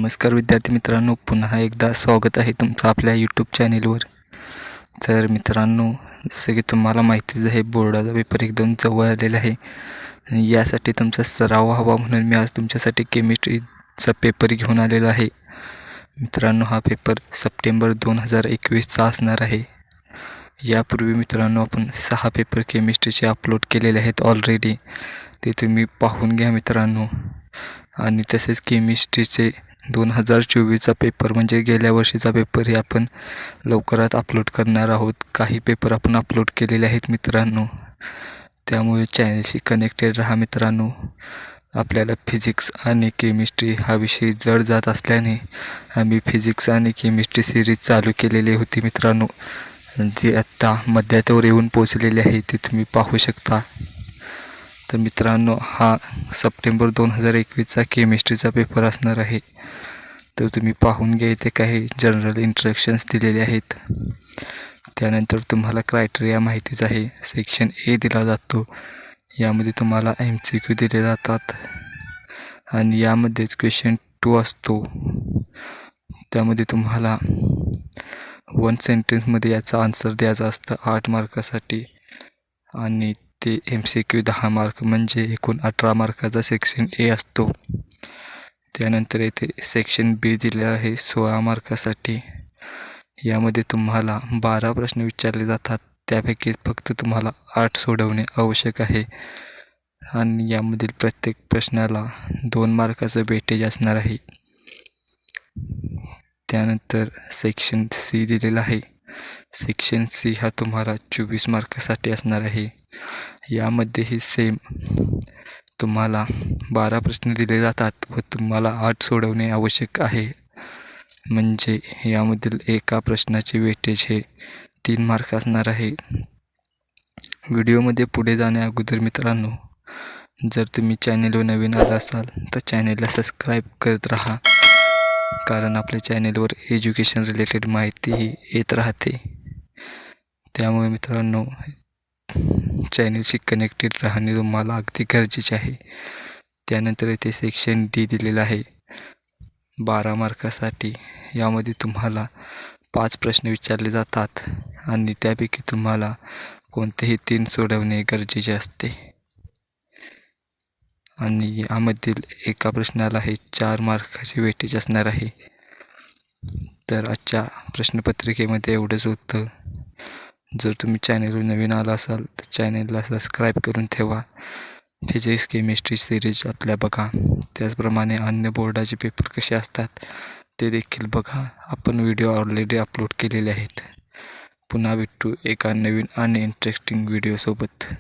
नमस्कार विद्यार्थी मित्रांनो, पुन्हा एकदा स्वागत आहे तुमचं आपल्या यूट्यूब चॅनेलवर. तर मित्रांनो, जसं की तुम्हाला माहितीच आहे, बोर्डाचा पेपर एकदम जवळ आलेला आहे आणि यासाठी तुमचा सराव व्हावा म्हणून मी आज तुमच्यासाठी केमिस्ट्रीचा पेपर घेऊन आलेला आहे. मित्रांनो, हा पेपर सप्टेंबर 2021चा असणार आहे. यापूर्वी मित्रांनो आपण 6 पेपर केमिस्ट्रीचे अपलोड केलेले आहेत ऑलरेडी, ते तुम्ही पाहून घ्या मित्रांनो. आणि तसेच केमिस्ट्रीचे 2024चा पेपर म्हणजे गेल्या वर्षीचा पेपर हे आपण लवकरात अपलोड करणार आहोत. काही पेपर आपण अपलोड केलेले आहेत मित्रांनो, त्यामुळे चॅनलशी कनेक्टेड राहा मित्रांनो. आपल्याला फिजिक्स आणि केमिस्ट्री हा विषय जड जात असल्याने आम्ही फिजिक्स आणि केमिस्ट्री सिरीज चालू केलेली होती मित्रांनो, जी आत्ता मध्यावर येऊन पोचलेली आहे, ती तुम्ही पाहू शकता. तर मित्रांनो, हा सप्टेंबर 2021चा केमिस्ट्रीचा पेपर असणार आहे. तर तुम्ही पाहून घ्या, इथे काही जनरल इंस्ट्रक्शन्स दिलेले आहेत. त्यानंतर तुम्हाला क्रायटेरिया माहितीच आहे. सेक्शन ए दिला जातो, यामध्ये तुम्हाला MCQ दिले जातात आणि यामध्येच क्वेश्चन 2 असतो. त्यामध्ये तुम्हाला 1 सेंटेन्समध्ये याचा आन्सर द्यायचा असतं 8 मार्कासाठी आणि ते MCQ 10 मार्क म्हणजे एकूण 18 मार्काचा सेक्शन ए असतो. त्यानंतर येथे सेक्शन बी दिले आहे 16 मार्कासाठी. यामध्ये तुम्हाला 12 प्रश्न विचारले जातात, त्यापैकी फक्त तुम्हाला 8 सोडवणे आवश्यक आहे आणि यामधील प्रत्येक प्रश्नाला 2 मार्काचं वेटेज असणार आहे. त्यानंतर सेक्शन सी दिलेला आहे. सेक्शन सी हा तुम्हाला 24 मार्कासाठी असणार आहे. यामध्येही सेम तुम्हाला 12 प्रश्न दिले जातात व तुम्हाला 8 सोडवणे आवश्यक आहे. म्हणजे यामधील एका प्रश्नाचे वेटेज हे 3 मार्क असणार आहे. व्हिडिओमध्ये पुढे जाण्या अगोदर मित्रांनो, जर तुम्ही चॅनेलवर नवीन आला असाल तर चॅनेलला सबस्क्राईब करत राहा, कारण आपल्या चॅनेलवर एज्युकेशन रिलेटेड माहितीही येत राहते. त्यामुळे मित्रांनो, चॅनेलशी कनेक्टेड राहणे तुम्हाला अगदी गरजेचे आहे. त्यानंतर येथे सेक्शन डी दिलेला आहे 12 मार्कासाठी. यामध्ये तुम्हाला 5 प्रश्न विचारले जातात आणि त्यापैकी तुम्हाला कोणतेही 3 सोडवणे गरजेचे असते आणि यामधील एका प्रश्नाला हे 4 मार्काचे वेटेज असणार आहे. तर आजच्या प्रश्नपत्रिकेमध्ये एवढंच होतं. जर तुम्ही चॅनेलवर नवीन आला असाल तर चॅनेलला सबस्क्राईब करून ठेवा. फिजिक्स केमिस्ट्री सिरीज आपल्या बघा. त्याचप्रमाणे अन्य बोर्डाचे पेपर कसे असतात ते देखील बघा. आपण व्हिडिओ ऑलरेडी अपलोड केलेले आहेत. पुन्हा भेटू एका नवीन आणि इंटरेस्टिंग व्हिडिओसोबत.